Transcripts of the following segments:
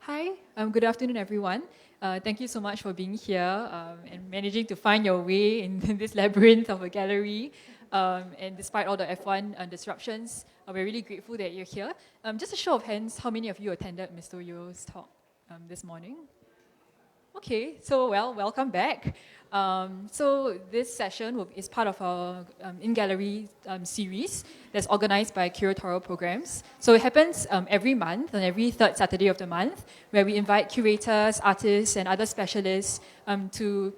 Hi, good afternoon, everyone. Thank you so much for being here and managing to find your way in this labyrinth of a gallery. And despite all the F1 disruptions, we're really grateful that you're here. Just a show of hands, how many of you attended Mr. Yo's talk this morning? Okay, so welcome back. So this session is part of our in-gallery series that's organized by Curatorial Programs. So it happens every month, on every third Saturday of the month, where we invite curators, artists, and other specialists to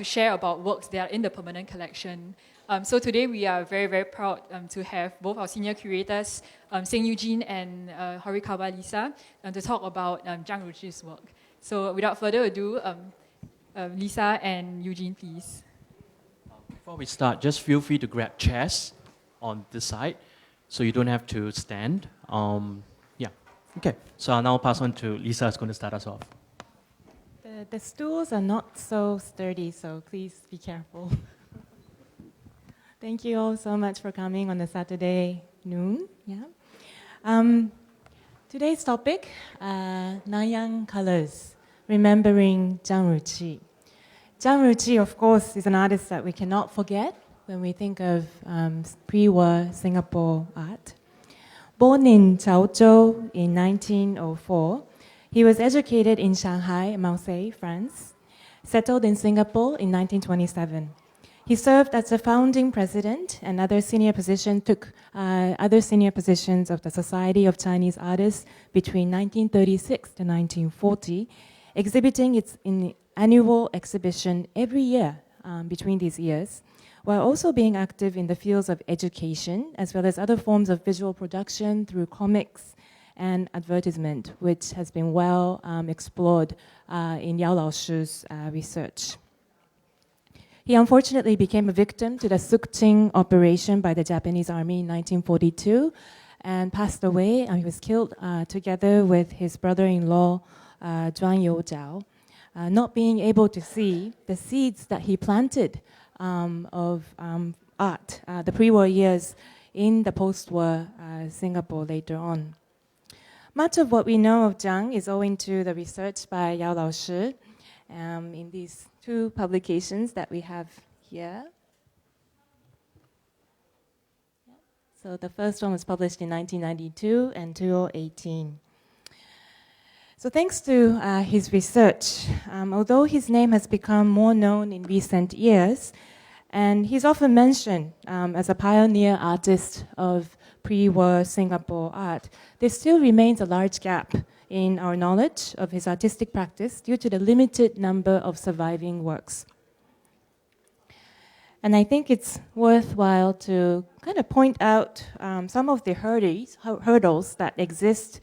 share about works that are in the permanent collection. So today we are very, very proud to have both our senior curators, Seng Eugene and Horikawa Lisa, to talk about Tchang Ju Chi's work. So without further ado, Lisa and Eugene, please. Before we start, just feel free to grab chairs on this side, so you don't have to stand. Okay. So I'll now pass on to Lisa, who's going to start us off. The stools are not so sturdy, so please be careful. Thank you all so much for coming on a Saturday noon. Today's topic, Nanyang Colours, remembering Tchang Ju Chi. Tchang Ju Chi, of course, is an artist that we cannot forget when we think of pre-war Singapore art. Born in Chaozhou in 1904, he was educated in Shanghai, Marseille, France, settled in Singapore in 1927. He served as a founding president and took other senior positions of the Society of Chinese Artists between 1936 to 1940, exhibiting its annual exhibition every year between these years, while also being active in the fields of education, as well as other forms of visual production through comics and advertisement, which has been well explored in Yao Laoshi's research. He unfortunately became a victim to the sook ching operation by the Japanese army in 1942 and passed away. He was killed together with his brother-in-law, Zhuang Youjiao, not being able to see the seeds that he planted of art, the pre-war years in the post-war Singapore later on. Much of what we know of Zhang is owing to the research by Yao Laoshi in these two publications that we have here. So the first one was published in 1992 and 2018. So thanks to his research, although his name has become more known in recent years, and he's often mentioned as a pioneer artist of pre-war Singapore art, there still remains a large gap in our knowledge of his artistic practice due to the limited number of surviving works. And I think it's worthwhile to kind of point out some of the hurdles that exist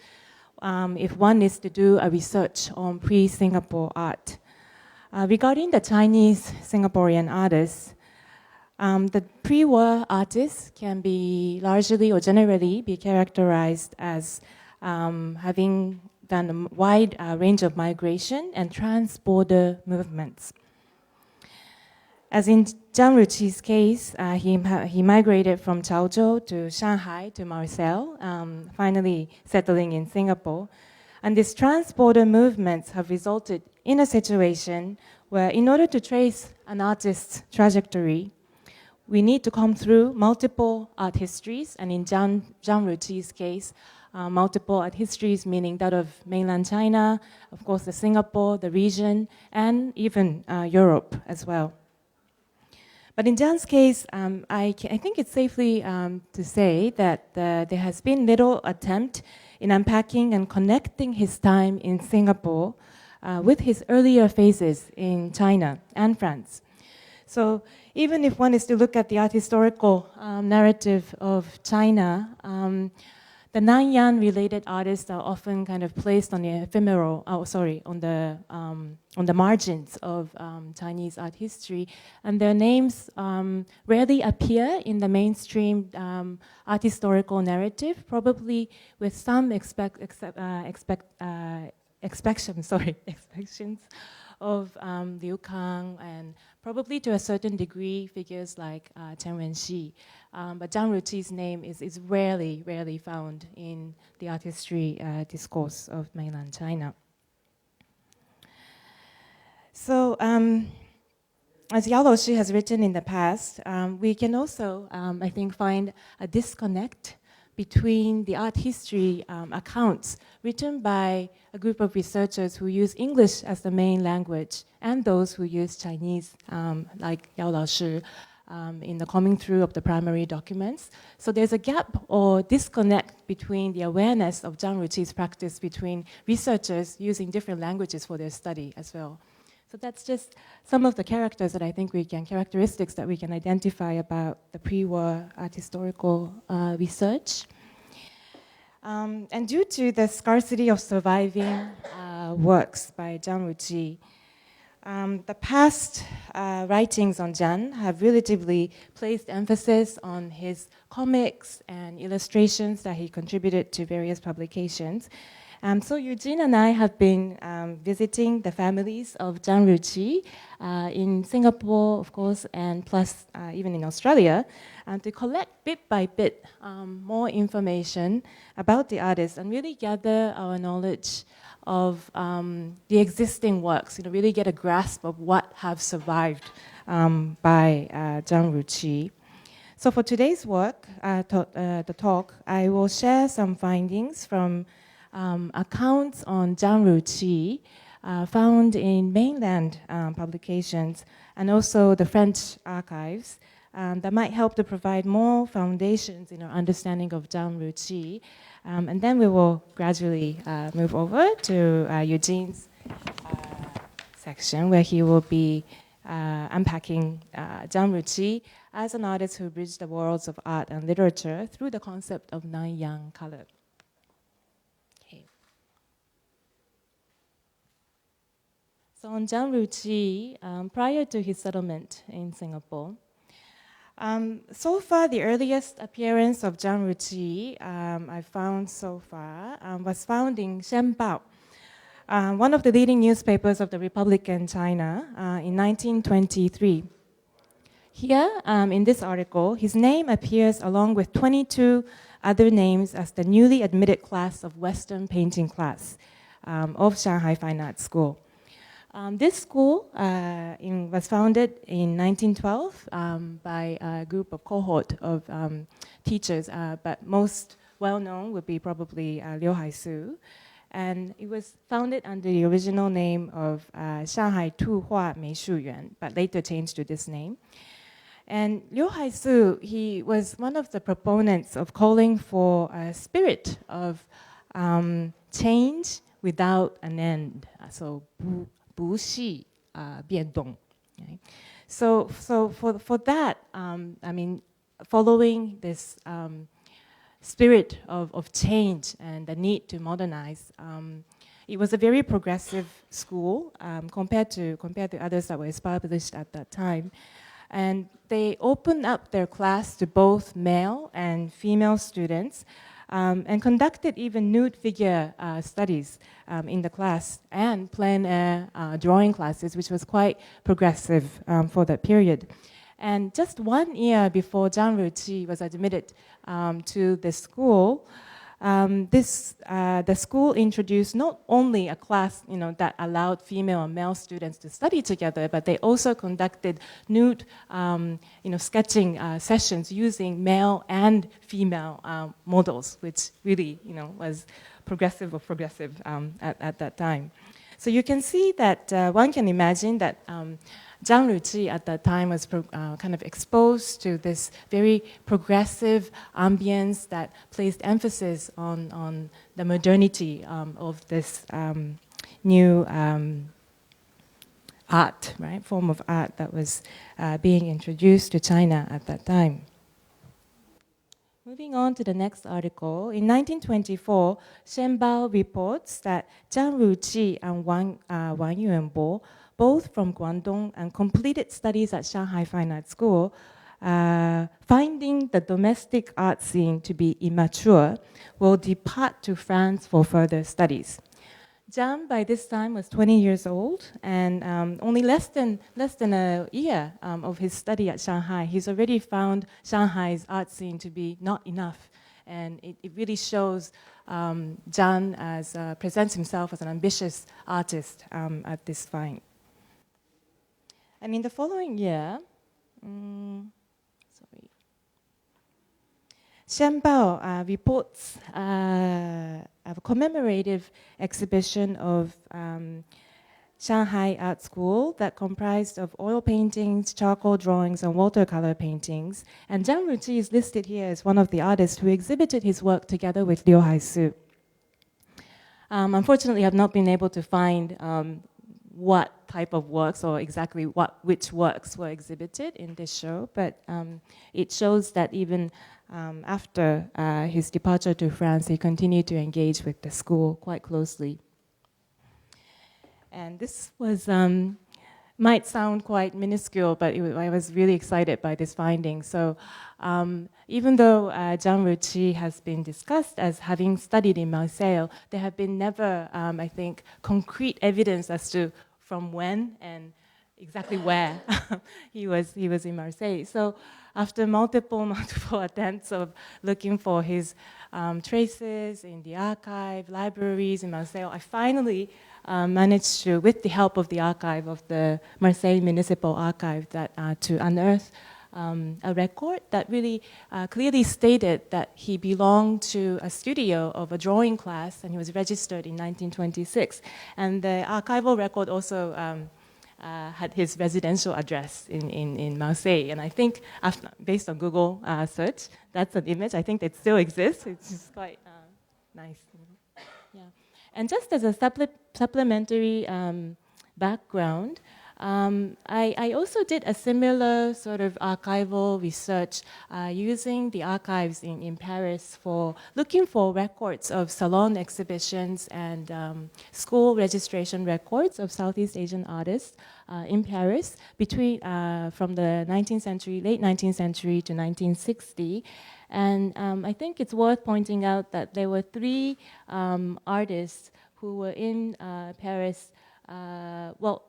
if one is to do a research on pre-Singapore art. Regarding the Chinese Singaporean artists, the pre-war artists can be largely or generally be characterized as having done a wide range of migration and trans-border movements. As in Tchang Ju Chi's case, he migrated from Chaozhou to Shanghai to Marseille, finally settling in Singapore. And these trans-border movements have resulted in a situation where in order to trace an artist's trajectory, we need to come through multiple art histories, and in Tchang Ju Chi's case, multiple art histories, meaning that of mainland China, of course, the Singapore, the region, and even Europe as well. But in Zhang's case, I think it's safely to say that there has been little attempt in unpacking and connecting his time in Singapore with his earlier phases in China and France. So even if one is to look at the art historical narrative of China, the Nanyang-related artists are often kind of placed on the on the margins of Chinese art history, and their names rarely appear in the mainstream art historical narrative, probably with some expectations of Liu Kang and probably to a certain degree figures like Chen Wenxi. But Zhang Ruqi's name is rarely found in the art history discourse of mainland China. So, as Yao Luoshi has written in the past, we can also, I think, find a disconnect between the art history accounts written by a group of researchers who use English as the main language and those who use Chinese, like Yao Luoshi, in the coming through of the primary documents. So there's a gap or disconnect between the awareness of Zhang Ruqi's practice between researchers using different languages for their study as well. So that's just some of the characteristics that we can identify about the pre-war art historical research. And due to the scarcity of surviving works by Zhang Ruqi, the past writings on Zhang have relatively placed emphasis on his comics and illustrations that he contributed to various publications. So Eugene and I have been visiting the families of Zhang Ruqi in Singapore, of course, and plus even in Australia, to collect bit by bit more information about the artist and really gather our knowledge of the existing works, really get a grasp of what have survived by Zhang Ruqi. So for today's work, the talk, I will share some findings from accounts on Zhang Ruqi found in mainland publications and also the French archives that might help to provide more foundations in our understanding of Zhang Ruqi. And then we will gradually move over to Eugene's section where he will be unpacking Zhang Ruqi as an artist who bridged the worlds of art and literature through the concept of Nanyang Colour. So on Zhang Ruqi, prior to his settlement in Singapore, so far the earliest appearance of Zhang Ruqi I found so far was found in Shen Bao, one of the leading newspapers of the Republic in China in 1923. Here, in this article, his name appears along with 22 other names as the newly admitted class of Western painting class of Shanghai Fine Arts School. This school was founded in 1912 by a group of cohort of teachers, but most well-known would be probably Liu Haisu. And it was founded under the original name of Shanghai Tuhua Meishu Yuan, but later changed to this name. And Liu Haisu, he was one of the proponents of calling for a spirit of change without an end. So 不系变动. Okay? So for that, following this spirit of change and the need to modernize, it was a very progressive school compared to others that were established at that time. And they opened up their class to both male and female students and conducted even nude figure studies in the class and plein air drawing classes, which was quite progressive for that period. And just 1 year before Zhang Ruqi was admitted to the school, the school introduced not only a class, that allowed female and male students to study together, but they also conducted nude, sketching sessions using male and female models, which really, was progressive at that time. So you can see that one can imagine that Zhang Ruqi at that time was kind of exposed to this very progressive ambience that placed emphasis on the modernity of this new art, right, form of art that was being introduced to China at that time. Moving on to the next article, in 1924, Shen Bao reports that Zhang Ruqi and Wang Yuanbo, both from Guangdong and completed studies at Shanghai Fine Arts School, finding the domestic art scene to be immature, will depart to France for further studies. Zhang, by this time, was 20 years old, and only less than a year of his study at Shanghai, he's already found Shanghai's art scene to be not enough. And it really shows Zhang as presents himself as an ambitious artist at this time. And in the following year, Shen Bao reports a commemorative exhibition of Shanghai Art School that comprised of oil paintings, charcoal drawings, and watercolor paintings. And Tchang Ju Chi is listed here as one of the artists who exhibited his work together with Liu Haisu. Unfortunately, I've not been able to find what type of works or exactly which works were exhibited in this show, but it shows that even after his departure to France, he continued to engage with the school quite closely. And this was, might sound quite minuscule, but I was really excited by this finding. So even though Tchang Ju Chi has been discussed as having studied in Marseille, there have been never, I think, concrete evidence as to from when and exactly where he was in Marseille. So after multiple attempts of looking for his traces in the archive, libraries in Marseille, I finally managed to, with the help of the archive of the Marseille Municipal Archive, to unearth a record that really clearly stated that he belonged to a studio of a drawing class, and he was registered in 1926. And the archival record also had his residential address in Marseille. And I think, based on Google search, that's an image. I think it still exists. It's just quite nice. Yeah. And just as a supplementary background, I also did a similar sort of archival research using the archives in Paris for looking for records of salon exhibitions and school registration records of Southeast Asian artists in Paris between from the 19th century, late 19th century to 1960. And I think it's worth pointing out that there were three artists who were in Paris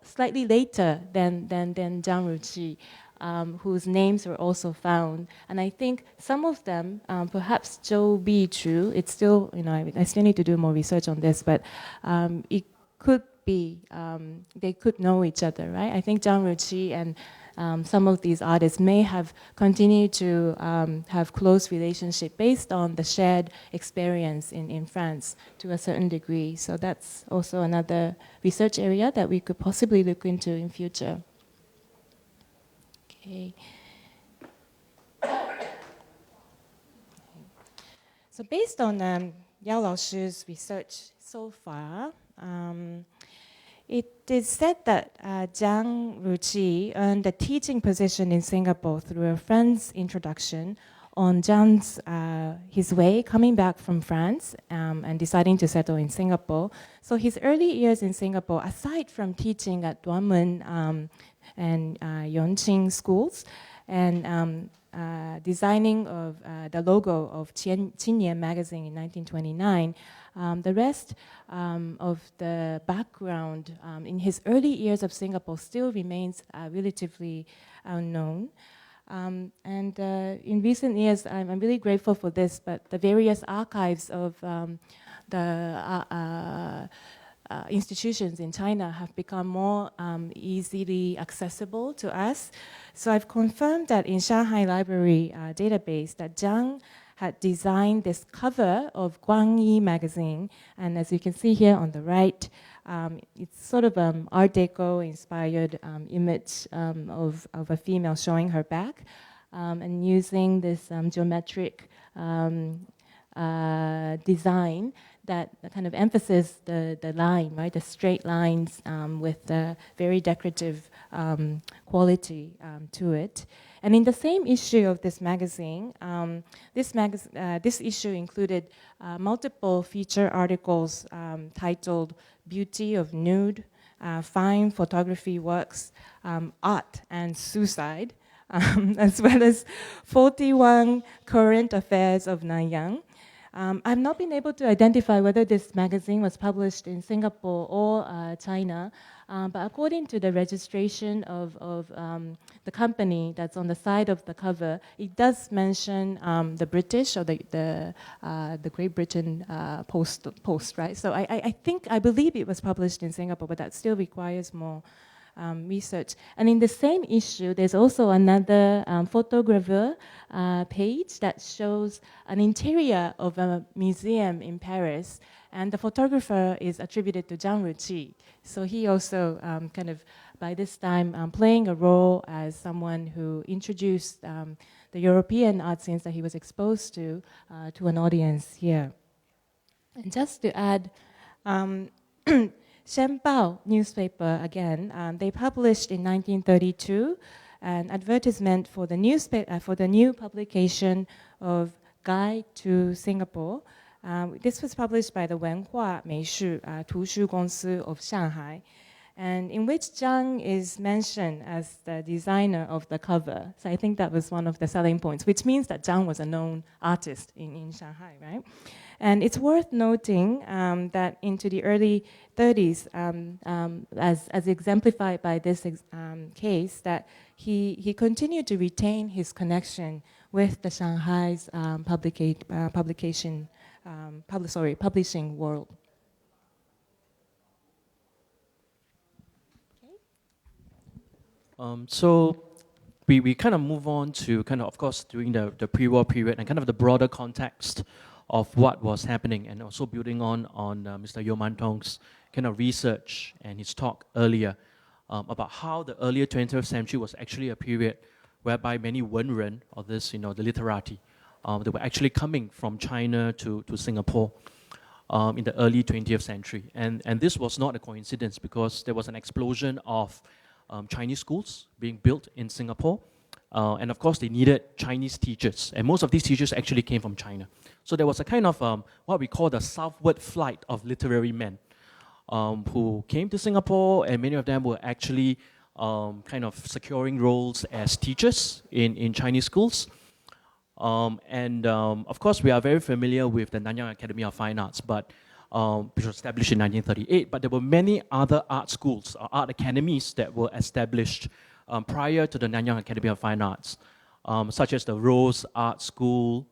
slightly later than Tchang Ju Chi, whose names were also found. And I think some of them, perhaps Zhou Bichu, it's still, I still need to do more research on this, but it could be, they could know each other, right? I think Tchang Ju Chi and some of these artists may have continued to have close relationship based on the shared experience in France to a certain degree. So that's also another research area that we could possibly look into in future. Okay. So based on Yao Laoshi's research so far, it is said that Tchang Ju Chi earned a teaching position in Singapore through a friend's introduction on Zhang's his way coming back from France and deciding to settle in Singapore. So his early years in Singapore, aside from teaching at Duanmen and Yongqing schools and designing of the logo of Qinyan magazine in 1929, the rest of the background in his early years of Singapore still remains relatively unknown. And in recent years, I'm really grateful for this, but the various archives of the institutions in China have become more easily accessible to us. So I've confirmed that in Shanghai Library database that Zhang had designed this cover of Guangyi magazine, and as you can see here on the right, it's sort of Art Deco inspired image of a female showing her back, and using this geometric design that kind of emphasizes the line, right, the straight lines with the very decorative quality to it. And in the same issue of this magazine, this issue included multiple feature articles titled Beauty of Nude, Fine Photography Works, Art and Suicide, as well as 41 Current Affairs of Nanyang, I've not been able to identify whether this magazine was published in Singapore or China, but according to the registration of the company that's on the side of the cover, it does mention the British or the Great Britain post, right? So I believe it was published in Singapore, but that still requires more research. And in the same issue, there's also another photogravure page that shows an interior of a museum in Paris, and the photographer is attributed to Tchang Ju Chi. So he also kind of, by this time, playing a role as someone who introduced the European art scenes that he was exposed to an audience here. And just to add, Shenbao newspaper, again, they published in 1932 an advertisement for the newspaper for the new publication of Guide to Singapore. This was published by the Wenhua Meishu Tushu Gongsi of Shanghai, and in which Zhang is mentioned as the designer of the cover. So I think that was one of the selling points, which means that Zhang was a known artist in Shanghai, right? And it's worth noting that into the early 30s, as exemplified by this case, that he continued to retain his connection with the Shanghai's publishing world. So we kind of move on to kind of course, during the pre-war period and kind of the broader context of what was happening, and also building on Mr. Yeo Man Tong's kind of research and his talk earlier about how the earlier 20th century was actually a period whereby many Wenren, or this, the literati, they were actually coming from China to Singapore in the early 20th century. And this was not a coincidence, because there was an explosion of Chinese schools being built in Singapore. And of course, they needed Chinese teachers. And most of these teachers actually came from China. So there was a kind of what we call the southward flight of literary men who came to Singapore, and many of them were actually kind of securing roles as teachers in Chinese schools. Of course, we are very familiar with the Nanyang Academy of Fine Arts, which was established in 1938, but there were many other art schools, or art academies, that were established prior to the Nanyang Academy of Fine Arts, such as the Rose Art School,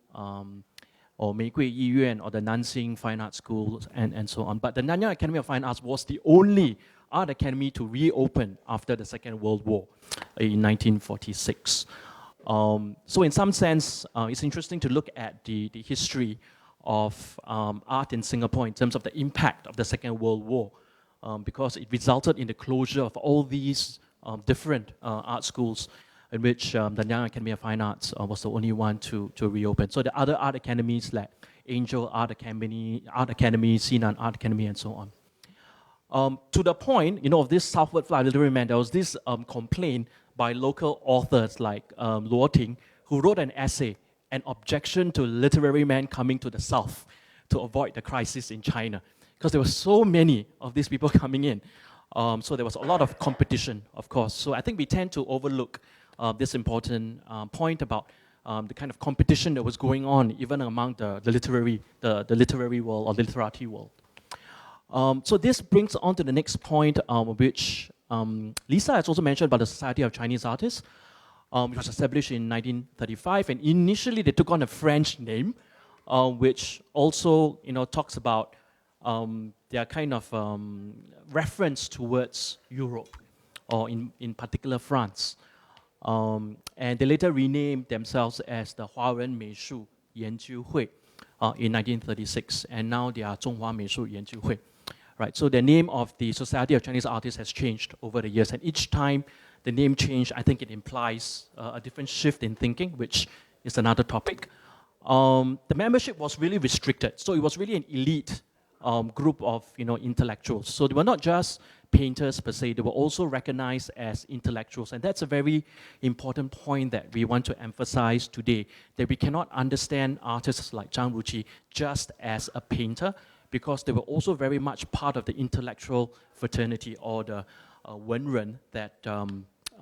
or Meigui Yiyuan, or the Nansing Fine Arts School, and so on. But the Nanyang Academy of Fine Arts was the only art academy to reopen after the Second World War in 1946. So in some sense, it's interesting to look at the history of art in Singapore in terms of the impact of the Second World War, because it resulted in the closure of all these different art schools, in which the Nanyang Academy of Fine Arts was the only one to reopen. So the other art academies like Angel Art Academy, Sinan Art Academy, and so on. To the point, of this southward flight literary man, there was this complaint by local authors like Luo Ting, who wrote an essay, an objection to literary men coming to the south to avoid the crisis in China, because there were so many of these people coming in. So there was a lot of competition, of course. So I think we tend to overlook this important point about the kind of competition that was going on even among the literary world, or literati world. So this brings on to the next point, which Lisa has also mentioned about the Society of Chinese Artists, which was established in 1935, and initially they took on a French name, which also talks about their kind of reference towards Europe, or in particular France. And they later renamed themselves as the Huaren Meishu Yanjiu Hui in 1936, and now they are Zhonghua Meishu Yanjiu Hui. Right, so the name of the Society of Chinese Artists has changed over the years, and each time the name change, I think it implies a different shift in thinking, which is another topic. The membership was really restricted, so it was really an elite group of intellectuals. So they were not just painters per se; they were also recognized as intellectuals, and that's a very important point that we want to emphasize today. That we cannot understand artists like Tchang Ju Chi just as a painter, because they were also very much part of the intellectual fraternity, or the Wenren, that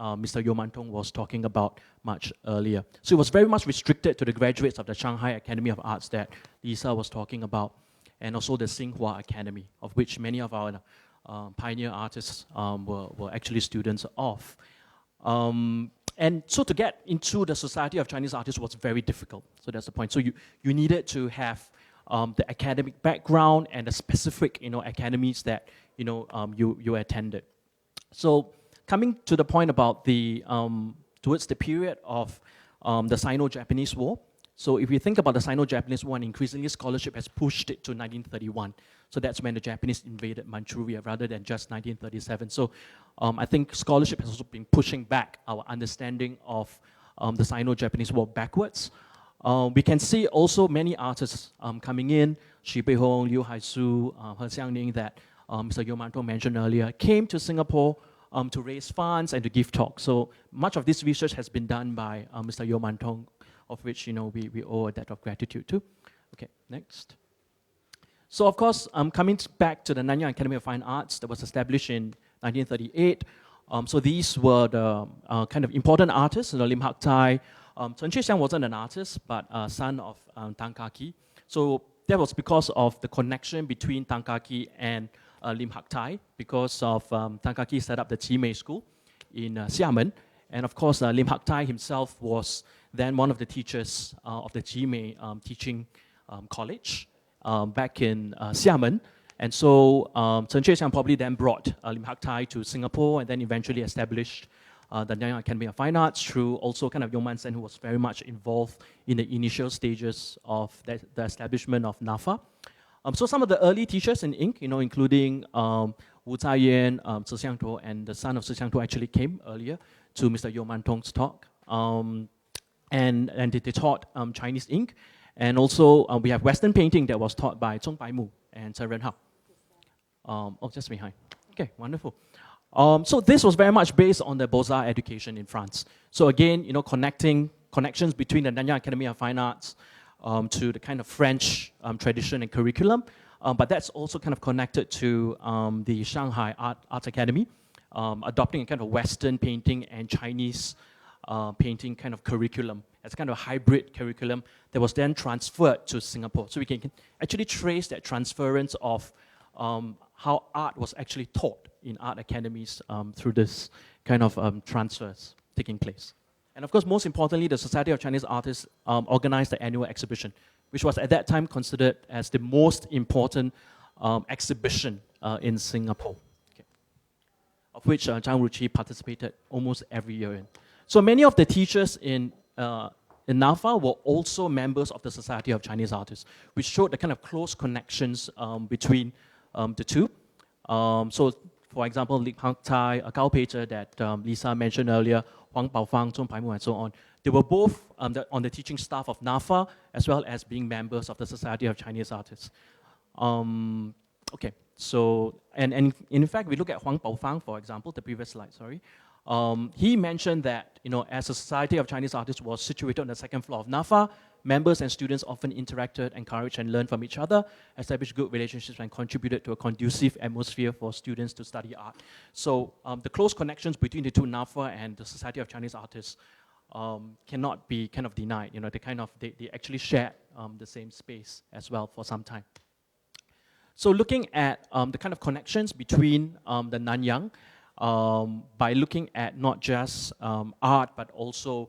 Mr. Yeo Man Tong was talking about much earlier. So it was very much restricted to the graduates of the Shanghai Academy of Arts that Lisa was talking about, and also the Tsinghua Academy, of which many of our pioneer artists were actually students of. And so to get into the Society of Chinese Artists was very difficult. So that's the point. So you needed to have the academic background and the specific academies that you attended. So coming to the point about the towards the period of the Sino-Japanese War. So if you think about the Sino-Japanese War, and increasingly scholarship has pushed it to 1931. So that's when the Japanese invaded Manchuria rather than just 1937. So I think scholarship has also been pushing back our understanding of the Sino-Japanese War backwards. We can see also many artists coming in, Xu Beihong, Liu Haisu, He Xiangning, that Mr. Yeo Man Tong mentioned earlier, came to Singapore to raise funds and to give talks. So much of this research has been done by Mr. Yeo Man Tong, of which we owe a debt of gratitude to. Okay, next. So of course, coming back to the Nanyang Academy of Fine Arts that was established in 1938. So these were the kind of important artists, Lim Hak Tai. Chen Chih-siang wasn't an artist, but son of Tang Ka-ki. So that was because of the connection between Tang Ka-ki and Lim Hak Tai, because of Tang Ka-ki set up the Qimei School in Xiamen. And of course, Lim Hak Tai himself was then one of the teachers of the Qimei Teaching College back in Xiamen. And so Chen Chih-siang probably then brought Lim Hak Tai to Singapore and then eventually established the Nanyang Academy of Fine Arts through also kind of Yong Man Sen, who was very much involved in the initial stages of the establishment of NAFA. So some of the early teachers in ink, including Wu Zaiyan, Tze Xiangtuo, and the son of Tze Xiangtuo actually came earlier to Mr. Yeo Man Tong's talk. And they taught Chinese ink. And also we have Western painting that was taught by Zhong Baimu and Chen Renhao. Just behind. Okay, wonderful. So this was very much based on the Beaux-Arts education in France. So again, connections between the Nanyang Academy of Fine Arts to the kind of French tradition and curriculum, but that's also kind of connected to the Shanghai Art Academy, adopting a kind of Western painting and Chinese painting kind of curriculum as kind of a hybrid curriculum that was then transferred to Singapore. So we can actually trace that transference of how art was actually taught in art academies through this kind of transfers taking place. And of course, most importantly, the Society of Chinese Artists organized the annual exhibition, which was at that time considered as the most important exhibition in Singapore, okay, of which Tchang Ju Chi participated almost every year in. So many of the teachers in NAFA were also members of the Society of Chinese Artists, which showed the kind of close connections between the two. So, for example, Lim Hak Tai, Gao Peiter that Lisa mentioned earlier, Huang Baofang, Zhong Baimu, and so on. They were both on the teaching staff of NAFA, as well as being members of the Society of Chinese Artists. Okay, so, and in fact, we look at Huang Baofang, for example, the previous slide, sorry. He mentioned that, as the Society of Chinese Artists was situated on the second floor of NAFA, members and students often interacted, encouraged, and learned from each other, established good relationships, and contributed to a conducive atmosphere for students to study art. So the close connections between the two NAFA and the Society of Chinese Artists cannot be kind of denied. They actually shared the same space as well for some time. So looking at the kind of connections between the Nanyang, by looking at not just art, but also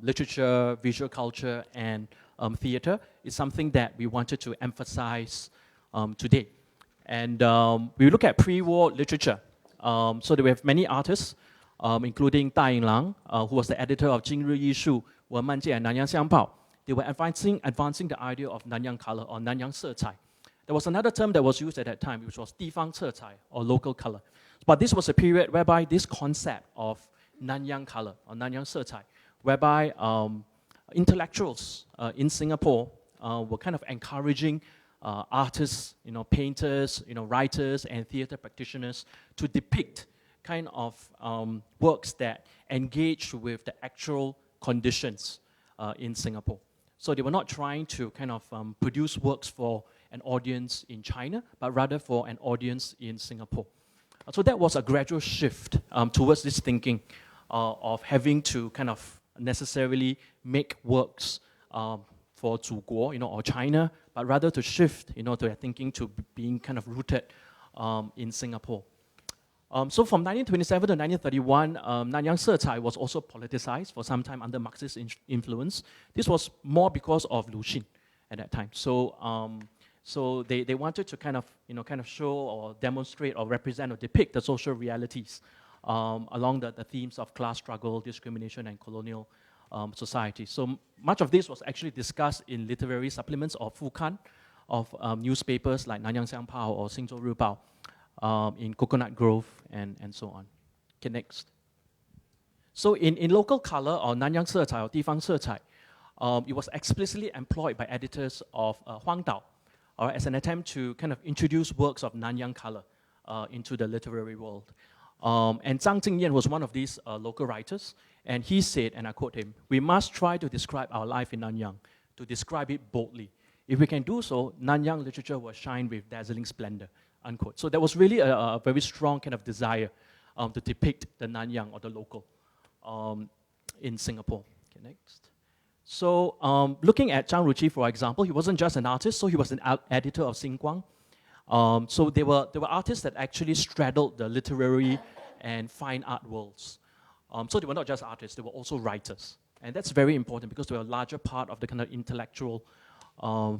literature, visual culture, and theater is something that we wanted to emphasize today. And we look at pre-war literature. So we have many artists, including Da Yinglang, who was the editor of Jing Ri Yi Shu, Wen Man Jie, and Nanyang Xiangpao. They were advancing the idea of Nanyang Colour or Nanyang Secai. There was another term that was used at that time, which was Difang Secai or local colour. But this was a period whereby this concept of Nanyang Colour or Nanyang Secai, whereby intellectuals in Singapore were kind of encouraging artists, painters, writers, and theatre practitioners to depict kind of works that engaged with the actual conditions in Singapore. So they were not trying to kind of produce works for an audience in China, but rather for an audience in Singapore. So that was a gradual shift towards this thinking of having to kind of necessarily make works for 祖国, or China, but rather to shift, to their thinking to being kind of rooted in Singapore. So from 1927 to 1931, Nanyang Cai was also politicized for some time under Marxist influence. This was more because of Lu Xun at that time. So they wanted to kind of show or demonstrate or represent or depict the social realities along the themes of class struggle, discrimination, and colonial society. So much of this was actually discussed in literary supplements or fukan of newspapers like Nanyang Xiangpao or Xingzhou Ribao in Coconut Grove and so on. Okay, next. So in local color or Nanyang Cai or Difang Cai, it was explicitly employed by editors of Huang Dao as an attempt to kind of introduce works of Nanyang Colour into the literary world. And Zhang Jingyan was one of these local writers, and he said, and I quote him, "We must try to describe our life in Nanyang, to describe it boldly. If we can do so, Nanyang literature will shine with dazzling splendor," unquote. So there was really a very strong kind of desire to depict the Nanyang or the local in Singapore. Okay, next. So looking at Tchang Ju Chi, for example, he wasn't just an artist, so he was an editor of Sing Guang. So there were artists that actually straddled the literary and fine art worlds. So they were not just artists, they were also writers. And that's very important because they were a larger part of the kind of intellectual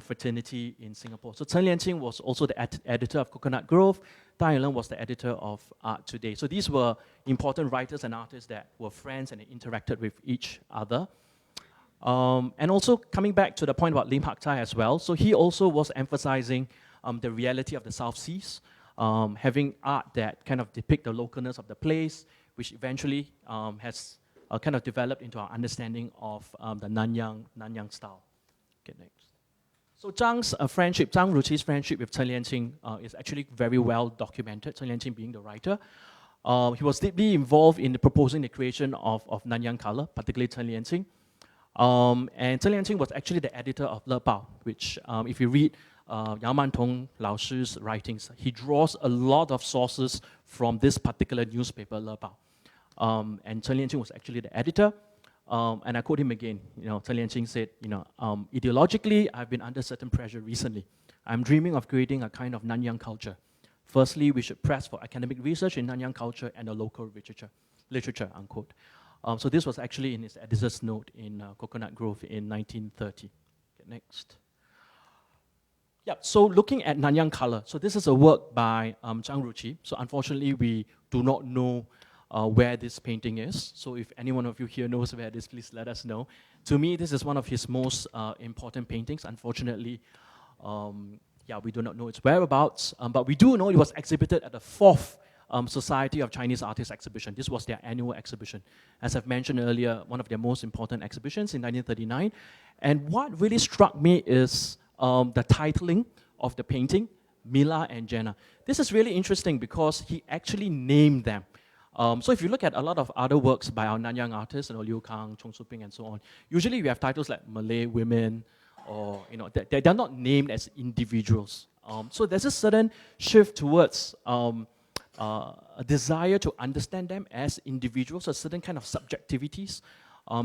fraternity in Singapore. So Chen Lianqing was also the editor of Coconut Grove. Dai Yunleng was the editor of Art Today. So these were important writers and artists that were friends and they interacted with each other. And also coming back to the point about Lim Hak Tai as well, so he also was emphasizing the reality of the South Seas, having art that kind of depict the localness of the place, which eventually has kind of developed into our understanding of the Nanyang style. Okay, next. So Zhang's friendship, Tchang Ju Chi's friendship with Chen Lianqing is actually very well documented, Chen Lianqing being the writer. He was deeply involved in proposing the creation of Nanyang Colour, particularly Chen Lianqing. And Chen Lianqing was actually the editor of Le Bao, which if you read Yao Mantong Lao Shi's writings, he draws a lot of sources from this particular newspaper, Le Bao. And Chen Lianqing was actually the editor. And I quote him again, Chen Lianqing said, ideologically, I've been under certain pressure recently. I'm dreaming of creating a kind of Nanyang culture. Firstly, we should press for academic research in Nanyang culture and the local literature, unquote. So this was actually in his editor's note in Coconut Grove in 1930. Okay, next. Yeah, so looking at Nanyang Colour, so this is a work by Tchang Ju Chi. So unfortunately, we do not know where this painting is. So if any one of you here knows where it is, please let us know. To me, this is one of his most important paintings. Unfortunately, we do not know its whereabouts, but we do know it was exhibited at the 4th Society of Chinese Artists exhibition. This was their annual exhibition. As I've mentioned earlier, one of their most important exhibitions in 1939. And what really struck me is the titling of the painting, Mila and Jenna. This is really interesting because he actually named them. So if you look at a lot of other works by our Nanyang artists, Liu Kang, Chong Su Ping, and so on, usually we have titles like Malay Women, or they're not named as individuals. So there's a certain shift towards a desire to understand them as individuals, a certain kind of subjectivities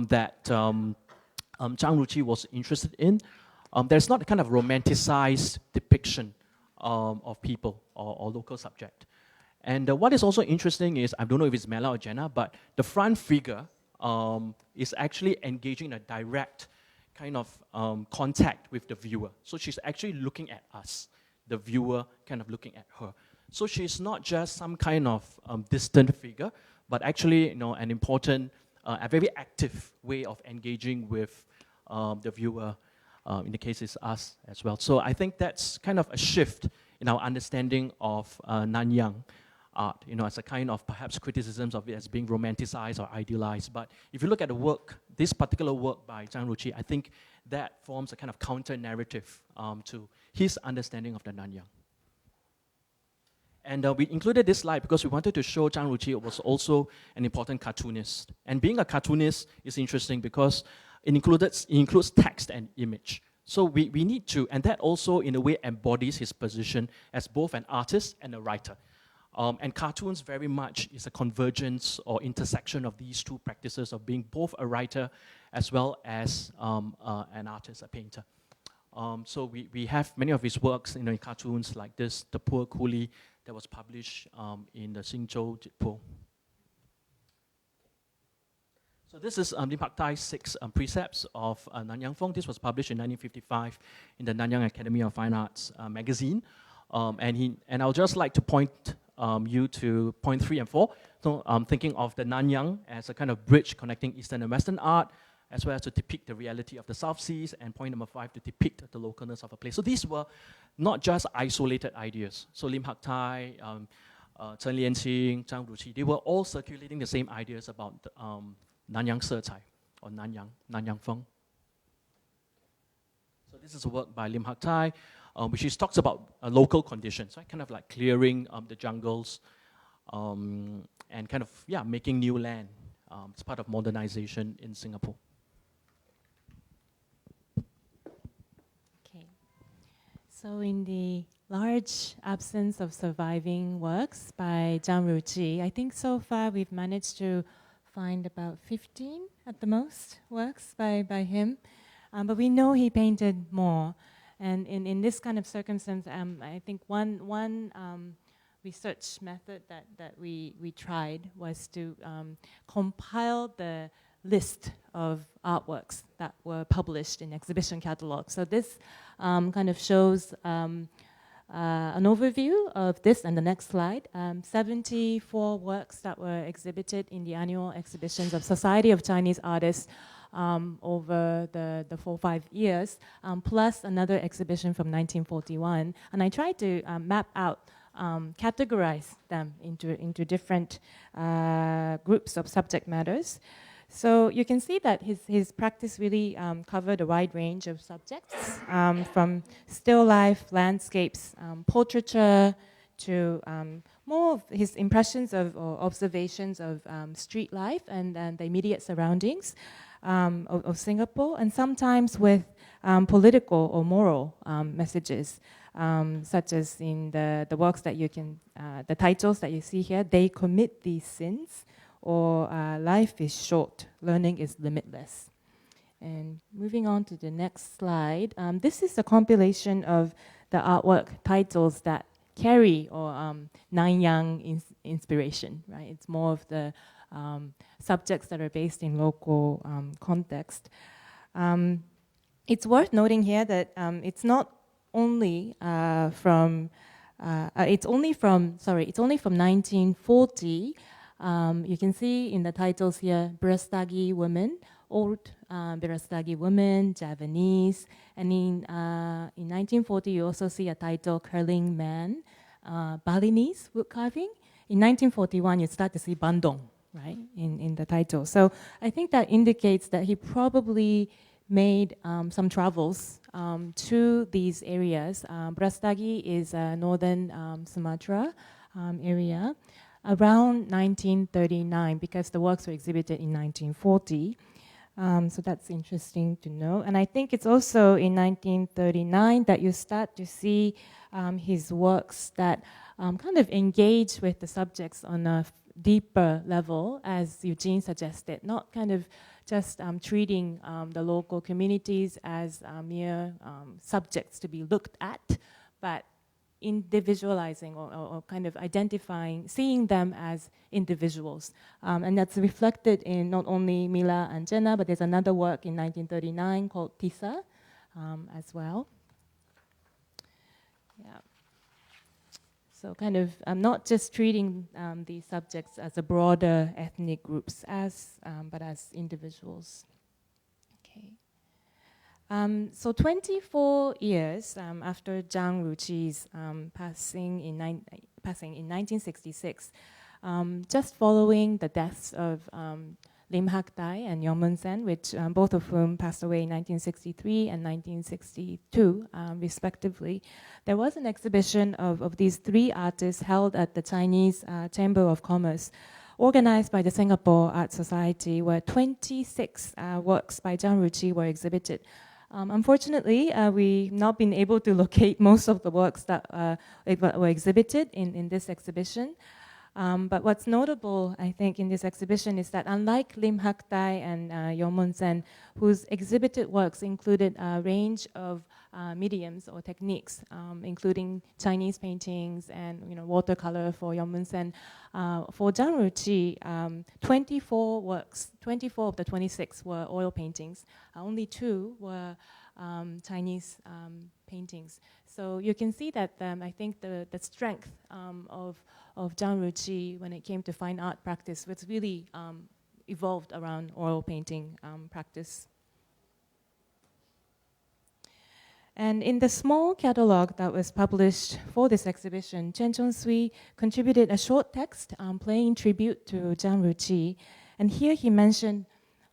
that Tchang Ju Chi was interested in. There's not a kind of romanticized depiction of people or local subject. And what is also interesting is, I don't know if it's Mela or Jenna, but the front figure is actually engaging in a direct kind of contact with the viewer. So she's actually looking at us, the viewer kind of looking at her. So she's not just some kind of distant figure, but actually an important, a very active way of engaging with the viewer. In the case, it's us as well. So I think that's kind of a shift in our understanding of Nanyang art, as a kind of perhaps criticisms of it as being romanticized or idealized. But if you look at the work, this particular work by Tchang Ju Chi, I think that forms a kind of counter-narrative to his understanding of the Nanyang. And we included this slide because we wanted to show Tchang Ju Chi was also an important cartoonist. And being a cartoonist is interesting because it includes text and image. So we need to, and that also in a way embodies his position as both an artist and a writer. And cartoons very much is a convergence or intersection of these two practices of being both a writer as well as an artist, a painter. So we have many of his works, in cartoons like this, The Poor Coolie, that was published in the Seng Ju Chi. So this is Lim Hak Thai's 6 precepts of Nanyang Phong. This was published in 1955 in the Nanyang Academy of Fine Arts magazine. And I'll just like to point you to point 3 and 4. So I'm thinking of the Nanyang as a kind of bridge connecting Eastern and Western art, as well as to depict the reality of the South Seas, and point number 5, to depict the localness of a place. So these were not just isolated ideas. So Lim Hak Thai, Chen Lianqing, Tchang Ju Chi, they were all circulating the same ideas about Nanyang Secai, or Nanyang Phong. So this is a work by Lim Hak Thai, which talks about local conditions, right? Kind of like clearing the jungles, and kind of, making new land. It's part of modernization in Singapore. Okay. So in the large absence of surviving works by Tchang Ju Chi, I think so far we've managed to find about 15 at the most works by him. But we know he painted more. And in this kind of circumstance, I think one research method that we tried was to compile the list of artworks that were published in exhibition catalogs. So this kind of shows an overview of this and the next slide. 74 works that were exhibited in the annual exhibitions of Society of Chinese Artists over the 4-5 years, plus another exhibition from 1941. And I tried to map out, categorize them into different groups of subject matters. So you can see that his practice really covered a wide range of subjects, from still life, landscapes, portraiture, to more of his impressions or observations of street life and the immediate surroundings of Singapore, and sometimes with political or moral messages, such as in the works that you can, the titles that you see here, They Commit These Sins, or Life is Short, Learning is Limitless. And moving on to the next slide, this is a compilation of the artwork titles that carry or Nanyang inspiration, right? It's more of the subjects that are based in local context. It's worth noting here that it's not only from 1940. You can see in the titles here, Berastagi Women, Old Berastagi Women, Javanese, and in 1940 you also see a title, Curling Man, Balinese wood carving. In 1941 you start to see Bandung, right, in the title. So I think that indicates that he probably made some travels to these areas. Berastagi is northern Sumatra area, around 1939, because the works were exhibited in 1940. So that's interesting to know. And I think it's also in 1939 that you start to see his works that kind of engage with the subjects on a deeper level, as Eugene suggested, not kind of just treating the local communities as mere subjects to be looked at, but individualizing or kind of identifying, seeing them as individuals. And that's reflected in not only Mila and Jenna, but there's another work in 1939 called Tisa as well. Yeah. So kind of not just treating these subjects as a broader ethnic groups, but as individuals. Okay. So 24 years after Tchang Ju Chi's passing in 1966, just following the deaths of Lim Hak Thai and Yong Mun Sen, which both of whom passed away in 1963 and 1962, respectively, there was an exhibition of these 3 artists held at the Chinese Chamber of Commerce, organized by the Singapore Art Society, where 26 works by Tchang Ju Chi were exhibited. Unfortunately, we've not been able to locate most of the works that were exhibited in this exhibition. But what's notable, I think, in this exhibition is that unlike Lim Hak Tai and Yeomun Sen, whose exhibited works included a range of mediums or techniques, including Chinese paintings and watercolor for Yeomun Sen, for Tchang Ju Chi, 24 works, 24 of the 26 were oil paintings. Only 2 were Chinese paintings. So you can see that I think the strength of Tchang Ju Chi when it came to fine art practice was really evolved around oil painting practice. And in the small catalog that was published for this exhibition, Chen Chong-sui contributed a short text paying tribute to Tchang Ju Chi. And here he mentioned,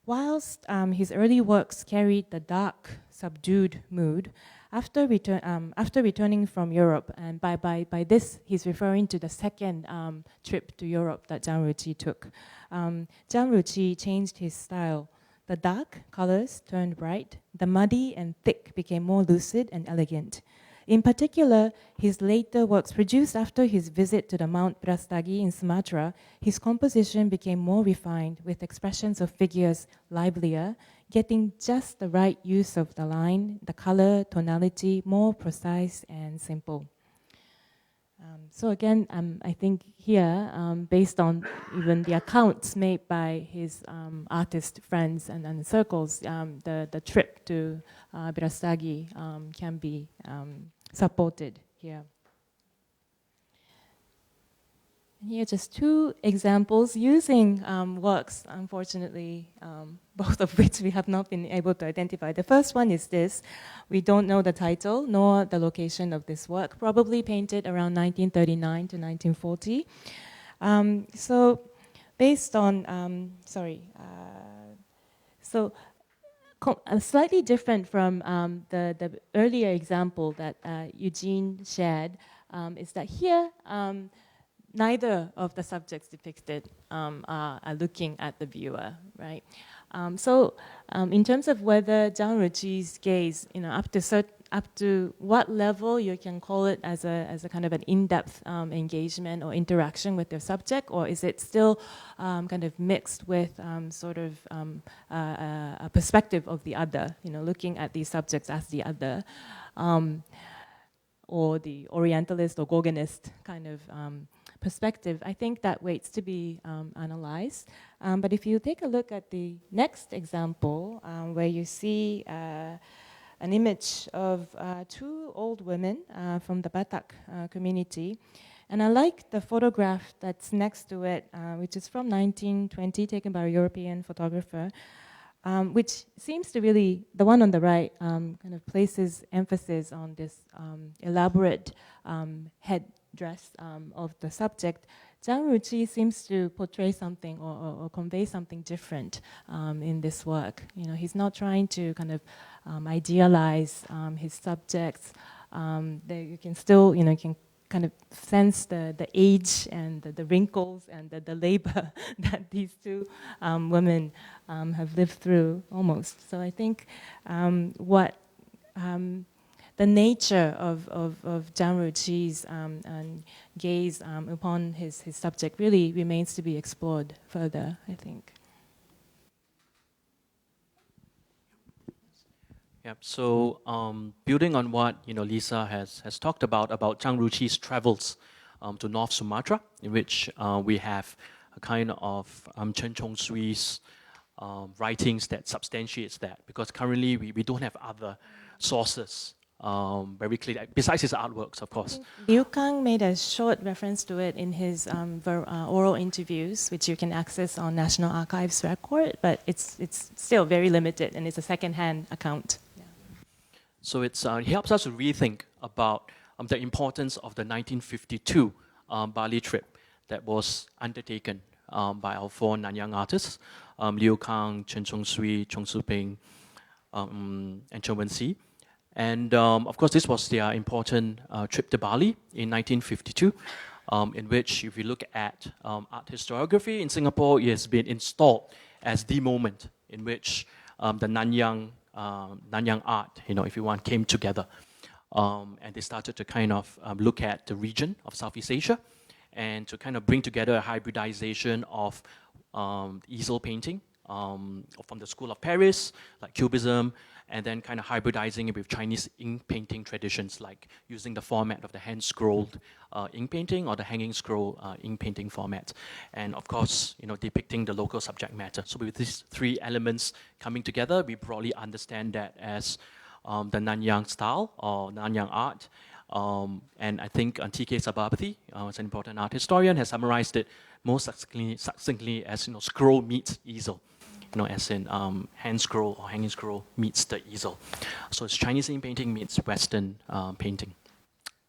whilst his early works carried the dark, subdued mood, after returning from Europe, and by this he's referring to the second trip to Europe that Tchang Ju Chi took, Tchang Ju Chi changed his style. The dark colors turned bright, the muddy and thick became more lucid and elegant. In particular, his later works produced after his visit to the Mount Brastagi in Sumatra, his composition became more refined with expressions of figures livelier, getting just the right use of the line, the color, tonality, more precise and simple. So again, I think here, based on even the accounts made by his artist friends and circles, the trip to Brastagi can be supported here. And here are just 2 examples using works, unfortunately, both of which we have not been able to identify. The first one is this. We don't know the title nor the location of this work, probably painted around 1939 to 1940. So based on, slightly different from the earlier example that Eugene shared, is that here, neither of the subjects depicted are looking at the viewer, right? In terms of whether Tchang Ju Chi's gaze, up to what level you can call it as a kind of an in-depth engagement or interaction with your subject, or is it still kind of mixed with a perspective of the other, looking at these subjects as the other, or the Orientalist or Gauguinist kind of perspective? I think that waits to be analyzed. But if you take a look at the next example, where you see an image of 2 old women from the Batak community, and I like the photograph that's next to it, which is from 1920, taken by a European photographer, which seems to really, the one on the right, kind of places emphasis on this elaborate headdress of the subject. Tchang Ju Chi seems to portray something or convey something different in this work. He's not trying to kind of idealize his subjects. You can still, you can kind of sense the age and the wrinkles and the labor that these 2 women have lived through almost. So I think what the nature of Tchang Ju Chi's gaze upon his subject really remains to be explored further, I think. Yeah. So building on what Lisa has talked about Tchang Ju Chi's travels to North Sumatra, in which we have a kind of Chen Chong-sui's writings that substantiates that, because currently we don't have other sources very clear, besides his artworks, of course. Liu Kang made a short reference to it in his oral interviews, which you can access on National Archives record, but it's still very limited, and it's a second-hand account. Yeah. So he helps us to rethink about the importance of the 1952 Bali trip that was undertaken by our 4 Nanyang artists, Liu Kang, Chen Chong-sui, Chong Su-ping, and Chen Wen-si. And of course, this was their important trip to Bali in 1952, in which, if you look at art historiography in Singapore, it has been installed as the moment in which the Nanyang Nanyang art, if you want, came together. And they started to kind of look at the region of Southeast Asia and to kind of bring together a hybridization of easel painting from the school of Paris, like Cubism, and then kind of hybridizing it with Chinese ink painting traditions, like using the format of the hand-scrolled ink painting or the hanging scroll ink painting format. And of course, depicting the local subject matter. So with these three elements coming together, we broadly understand that as the Nanyang style or Nanyang art. And I think T.K. Sabapathy, as an important art historian, has summarized it most succinctly as scroll meets easel, as in hand scroll or hanging scroll meets the easel. So it's Chinese ink painting meets Western painting.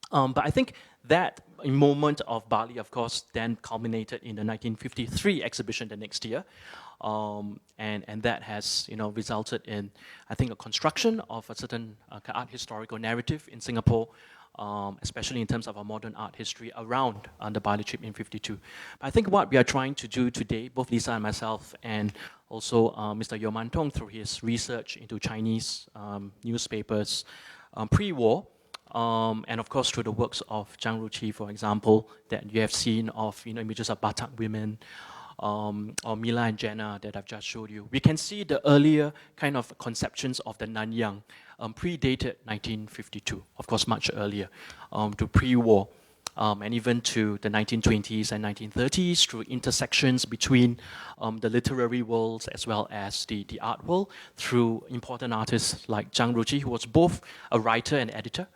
But I think that moment of Bali, of course, then culminated in the 1953 exhibition the next year. And that has resulted in, I think, a construction of a certain art historical narrative in Singapore, especially in terms of our modern art history around the Bali trip in 52. But I think what we are trying to do today, both Lisa and myself, and also Mr. Yeo Man Tong through his research into Chinese newspapers pre-war, and of course through the works of Tchang Ju Chi, for example, that you have seen of images of Batak women, or Mila and Jenna that I've just showed you. We can see the earlier kind of conceptions of the Nanyang predated 1952, of course much earlier, to pre-war, and even to the 1920s and 1930s through intersections between the literary worlds as well as the art world through important artists like Tchang Ju Chi, who was both a writer and editor,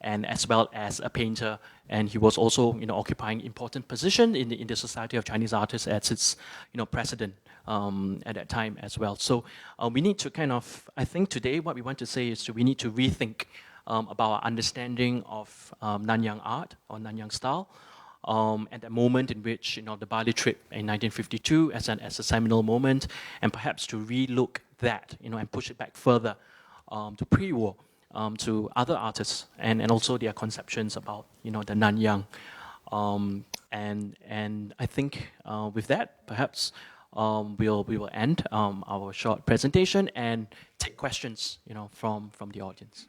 and as well as a painter, and he was also, occupying important position in the Society of Chinese Artists as its, president at that time as well. So we need to kind of, I think today what we want to say is we need to rethink about our understanding of Nanyang art or Nanyang style at the moment in which, the Bali trip in 1952 as a seminal moment, and perhaps to relook that, and push it back further to pre-war. To other artists and also their conceptions about the Nanyang, and I think with that perhaps we will end our short presentation and take questions from the audience.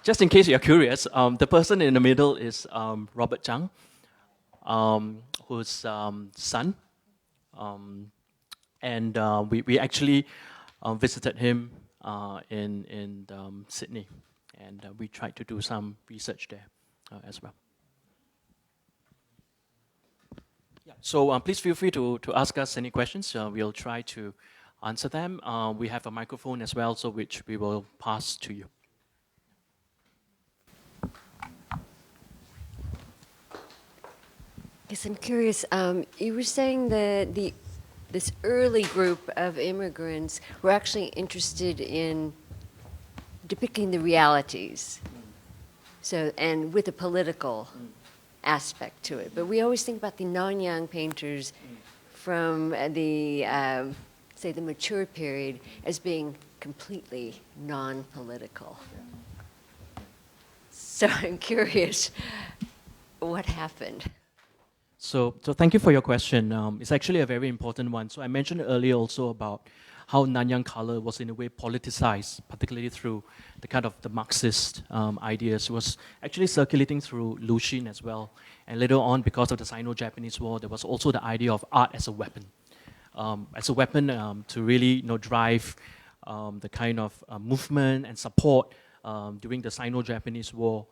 Just in case you're curious, the person in the middle is Robert Chang, whose son. And we actually visited him in Sydney, and we tried to do some research there as well. Yeah. So please feel free to ask us any questions. We'll try to answer them. We have a microphone as well, so which we will pass to you. Yes, I'm curious. You were saying that this early group of immigrants were actually interested in depicting the realities, so and with a political aspect to it. But we always think about the Nanyang painters from the say the mature period as being completely non-political. So I'm curious, what happened? So thank you for your question. It's actually a very important one. So I mentioned earlier also about how Nanyang Colour was in a way politicized, particularly through the kind of the Marxist ideas. It was actually circulating through Lushin as well. And later on, because of the Sino-Japanese War, there was also the idea of art as a weapon. To really drive the kind of movement and support during the Sino-Japanese War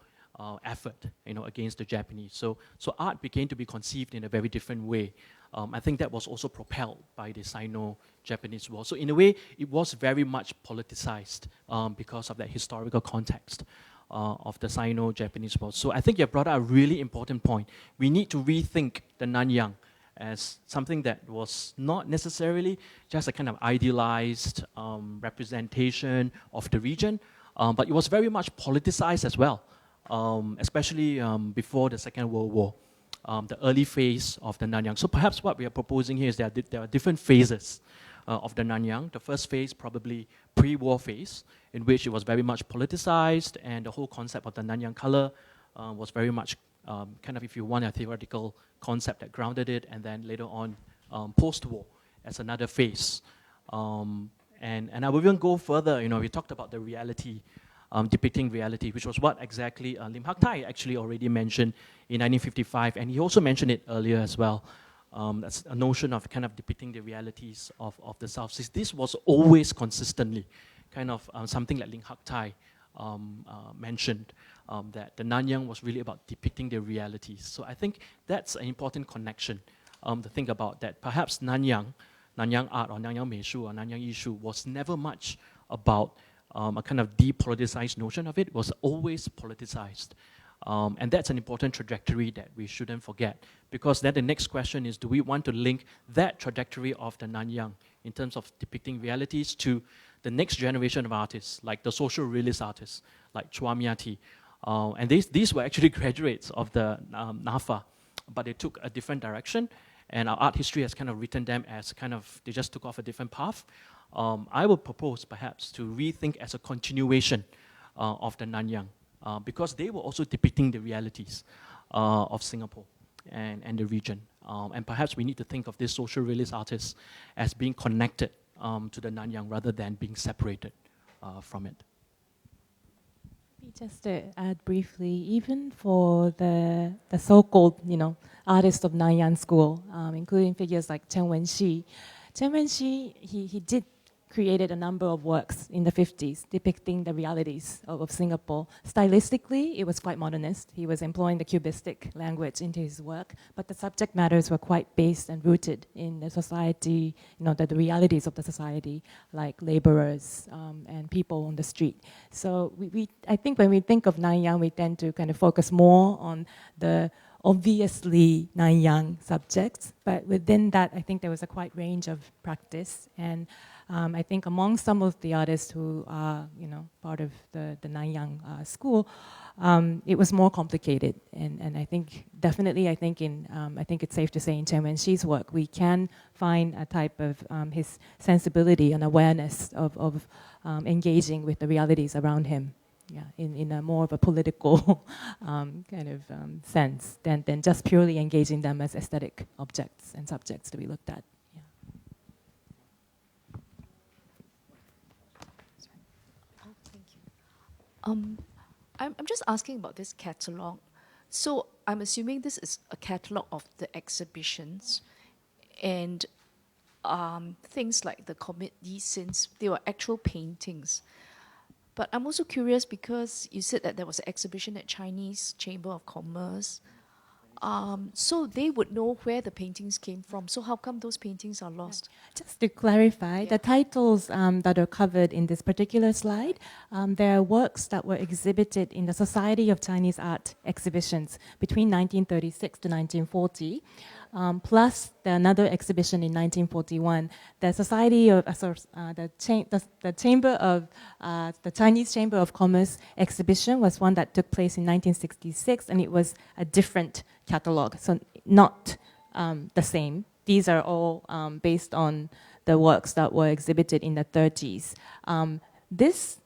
effort, against the Japanese. So art began to be conceived in a very different way. I think that was also propelled by the Sino-Japanese War. So in a way, it was very much politicized because of that historical context of the Sino-Japanese War. So I think you brought up a really important point. We need to rethink the Nanyang as something that was not necessarily just a kind of idealized representation of the region, but it was very much politicized as well. Especially before the Second World War, the early phase of the Nanyang. So perhaps what we are proposing here is that there are different phases of the Nanyang. The first phase, probably pre-war phase, in which it was very much politicized, and the whole concept of the Nanyang Colour was very much kind of, if you want, a theoretical concept that grounded it, and then later on, post-war as another phase. And I will even go further. We talked about the reality, depicting reality, which was what exactly Lim Hak Tai actually already mentioned in 1955, and he also mentioned it earlier as well. That's a notion of kind of depicting the realities of the South Seas. This was always consistently kind of something that Lim Hak Tai mentioned, that the Nanyang was really about depicting the realities. So I think that's an important connection to think about, that perhaps Nanyang art or Nanyang Meishu or Nanyang Yishu was never much about a kind of depoliticized notion of it. It was always politicized. And that's an important trajectory that we shouldn't forget, because then the next question is, do we want to link that trajectory of the Nanyang in terms of depicting realities to the next generation of artists, like the social realist artists, like Chua Mia Thi. And these were actually graduates of the NAFA, but they took a different direction, and our art history has kind of written them as kind of, they just took off a different path. I would propose perhaps to rethink as a continuation of the Nanyang, because they were also depicting the realities of Singapore and the region. And perhaps we need to think of these social realist artists as being connected to the Nanyang rather than being separated from it. Just to add briefly, even for the so-called, artists of Nanyang School, including figures like Chen Wenxi, he did created a number of works in the 50s depicting the realities of Singapore. Stylistically, it was quite modernist. He was employing the cubistic language into his work, but the subject matters were quite based and rooted in the society, the realities of the society, like laborers and people on the street. So I think when we think of Nanyang, we tend to kind of focus more on the obviously Nanyang subjects, but within that, I think there was a quite range of practice. And I think among some of the artists who are, part of the Nanyang school, it was more complicated. And I think definitely, I think it's safe to say in Chen Wenxi's work, we can find a type of his sensibility and awareness of engaging with the realities around him. Yeah, in a more of a political kind of sense than just purely engaging them as aesthetic objects and subjects to be looked at. Yeah. Oh, thank you. I'm just asking about this catalogue. So I'm assuming this is a catalogue of the exhibitions, and things like the committee, since they were actual paintings. But I'm also curious because you said that there was an exhibition at Chinese Chamber of Commerce. So they would know where the paintings came from. So how come those paintings are lost? Just to clarify, the titles that are covered in this particular slide, there are works that were exhibited in the Society of Chinese Art exhibitions between 1936 to 1940. Plus another exhibition in 1941. The Society of the Chamber of the Chinese Chamber of Commerce exhibition was one that took place in 1966, and it was a different catalogue, so not the same. These are all based on the works that were exhibited in the 30s. This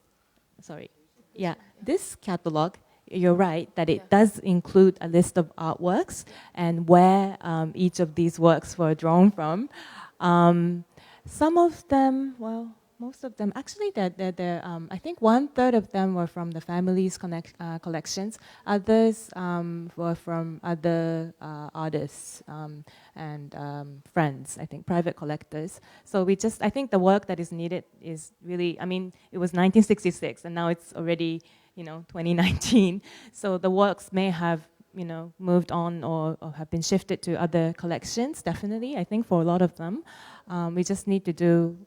catalogue, you're right that it does include a list of artworks and where each of these works were drawn from. Some of them, most of them, actually, I think 1/3 of them were from the family's collections. Others were from other artists and friends, I think, private collectors. So I think the work that is needed is really, it was 1966 and now it's already 2019. So the works may have, moved on or have been shifted to other collections, definitely, I think, for a lot of them. We just need to do,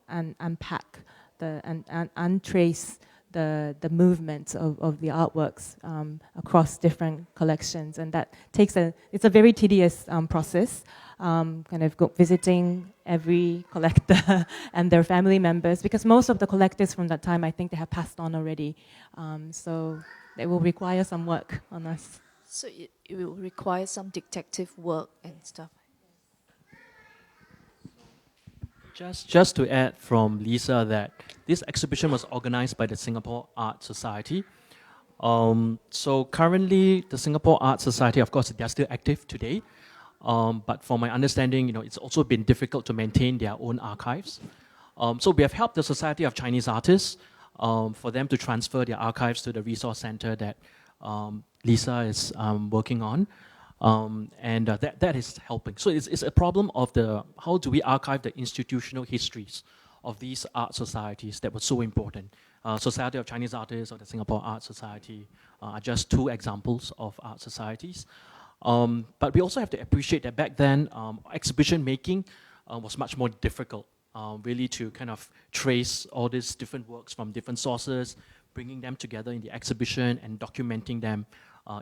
unpack and untrace the movements of the artworks across different collections. And that it's a very tedious process, kind of visiting every collector and their family members, because most of the collectors from that time, I think they have passed on already. So it will require some work on us. So it will require some detective work and stuff. Just to add from Lisa that this exhibition was organized by the Singapore Art Society, So currently, the Singapore Art Society, of course, they're still active today. But from my understanding, it's also been difficult to maintain their own archives. So we have helped the Society of Chinese Artists for them to transfer their archives to the resource center that Lisa is working on. And that is helping. So it's a problem of how do we archive the institutional histories of these art societies that were so important. Society of Chinese Artists or the Singapore Art Society are just two examples of art societies. But we also have to appreciate that back then, exhibition making was much more difficult, really to kind of trace all these different works from different sources, bringing them together in the exhibition and documenting them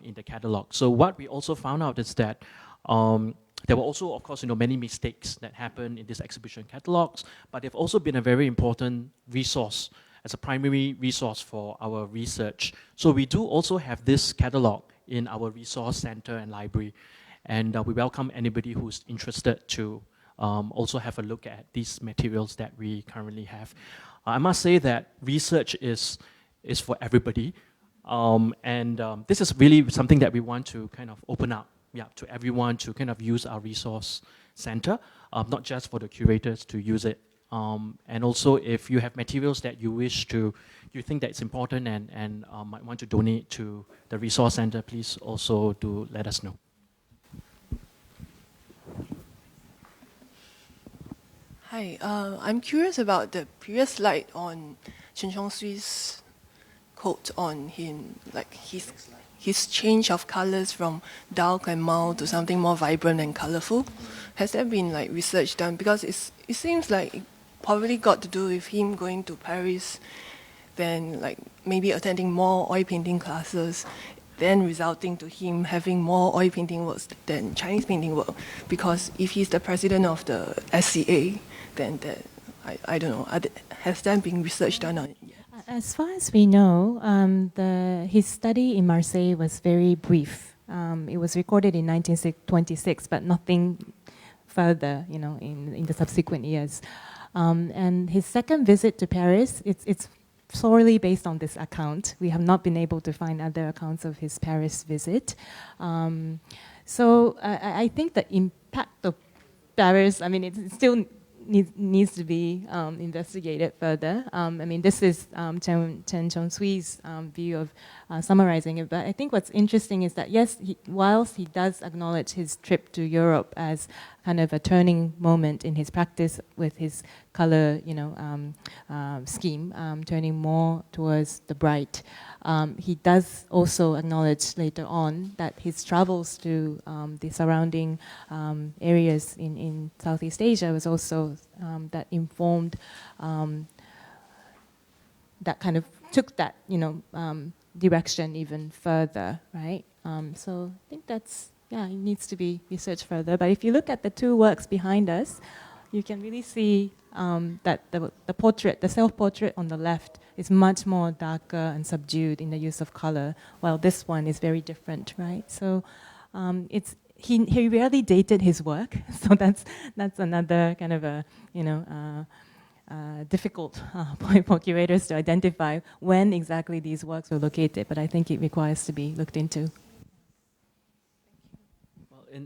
in the catalog. So what we also found out is that there were also, of course, many mistakes that happened in these exhibition catalogs, but they've also been a very important resource as a primary resource for our research. So we do also have this catalog in our resource center and library, and we welcome anybody who's interested to also have a look at these materials that we currently have. I must say that research is for everybody, and this is really something that we want to kind of open up to everyone to kind of use our resource center, not just for the curators to use it. And also, if you have materials that you think that it's important and might want to donate to the resource center, please also do let us know. Hi, I'm curious about the previous slide on Chen Chongsui's quote on him, like his change of colors from dark and mild to something more vibrant and colorful. Has there been like research done? Because it seems like it probably got to do with him going to Paris, then like maybe attending more oil painting classes, then resulting to him having more oil painting works than Chinese painting work. Because if he's the president of the SCA, then I don't know, has there been research done on it yet? As far as we know, his study in Marseille was very brief. It was recorded in 1926, but nothing further, in the subsequent years. And his second visit to Paris, it's solely based on this account. We have not been able to find other accounts of his Paris visit. So I think the impact of Paris, it still needs to be investigated further. This is Chen Chongsui's view of summarizing it. But I think what's interesting is that, yes, whilst he does acknowledge his trip to Europe as kind of a turning moment in his practice with his color, scheme, turning more towards the bright. He does also acknowledge later on that his travels to the surrounding areas in Southeast Asia was also that informed, that kind of took that, direction even further, right? So I think that's, it needs to be researched further. But if you look at the two works behind us, you can really see that the portrait, the self-portrait on the left, is much more darker and subdued in the use of color, while this one is very different, right? So he rarely dated his work, so that's another kind of a difficult point for curators to identify when exactly these works were located. But I think it requires to be looked into.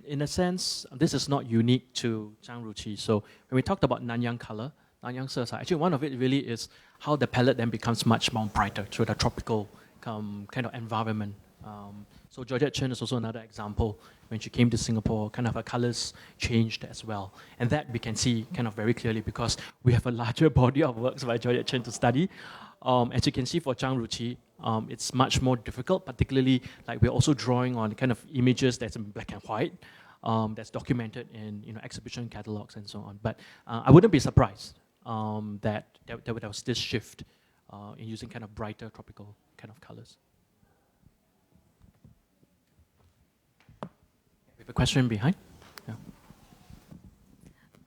In a sense, this is not unique to Tchang Ju Chi. So when we talked about Nanyang Colour, Nanyang Colour, actually one of it really is how the palette then becomes much more brighter through the tropical kind of environment. So Georgette Chen is also another example. When she came to Singapore, kind of her colours changed as well. And that we can see kind of very clearly because we have a larger body of works by Georgette Chen to study. As you can see for Tchang Ju Chi, it's much more difficult, particularly like we're also drawing on kind of images that's in black and white, that's documented in exhibition catalogs and so on. But I wouldn't be surprised that there was this shift in using kind of brighter tropical kind of colours. We have a question behind. Yeah.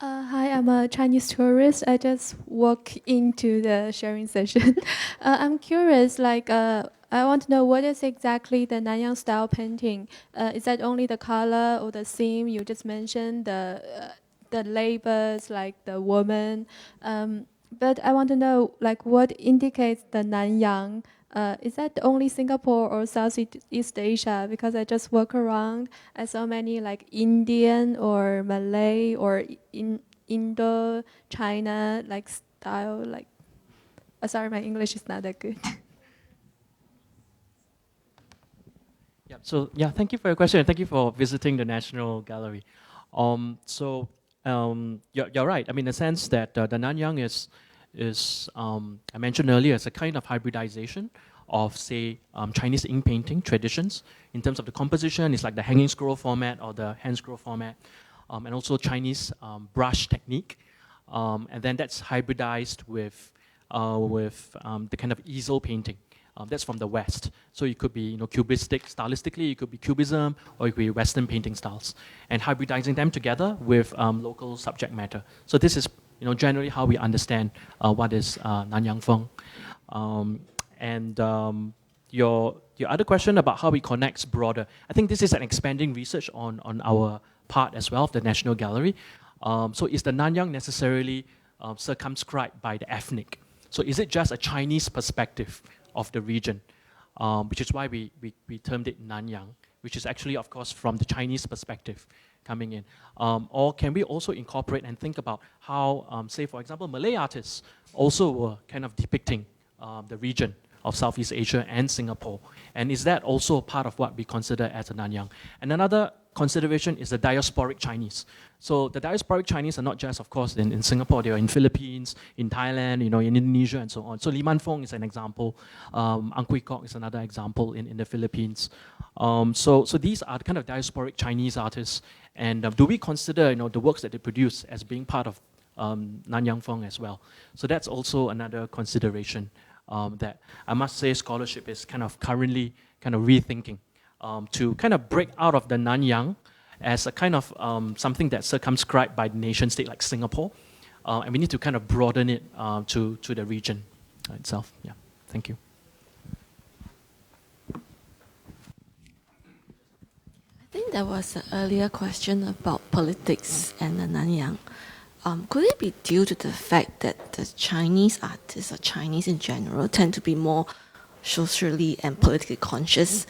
Hi, I'm a Chinese tourist. I just walked into the sharing session. I'm curious, I want to know what is exactly the Nanyang style painting? Is that only the color or the theme you just mentioned, the labels, like the woman? But I want to know, what indicates the Nanyang Is that only Singapore or Southeast Asia? Because I just walk around, I saw many like Indian or Malay or Indo China like style like. Sorry, my English is not that good. Yeah, so yeah, thank you for your question and thank you for visiting the National Gallery. You're right. I mean, in the sense that the Nanyang is I mentioned earlier, it's a kind of hybridization of, say, Chinese ink painting traditions. In terms of the composition, it's like the hanging scroll format or the hand scroll format, and also Chinese brush technique. And then that's hybridized with the kind of easel painting. That's from the West. So it could be, cubistic, stylistically, it could be cubism, or it could be Western painting styles. And hybridizing them together with local subject matter. So this is, generally how we understand what is Nanyang Feng. Your other question about how it connects broader, I think this is an expanding research on our part as well, of the National Gallery. So is the Nanyang necessarily circumscribed by the ethnic? So is it just a Chinese perspective of the region, which is why we termed it Nanyang, which is actually, of course, from the Chinese perspective coming in? Or can we also incorporate and think about how, say, for example, Malay artists also were kind of depicting the region of Southeast Asia and Singapore? And is that also part of what we consider as a Nanyang? And another consideration is the diasporic Chinese. So the diasporic Chinese are not just, of course, in Singapore, they are in Philippines, in Thailand, in Indonesia, and so on. So Liman Fong is an example. Ang Kui Kok is another example in the Philippines. So these are the kind of diasporic Chinese artists. And do we consider the works that they produce as being part of Nanyang Fong as well? So that's also another consideration that I must say scholarship is currently rethinking. To kind of break out of the Nanyang as a kind of something that's circumscribed by the nation state like Singapore. And we need to kind of broaden it to the region itself. Yeah, thank you. I think there was an earlier question about politics and the Nanyang. Could it be due to the fact that the Chinese artists, or Chinese in general, tend to be more socially and politically conscious?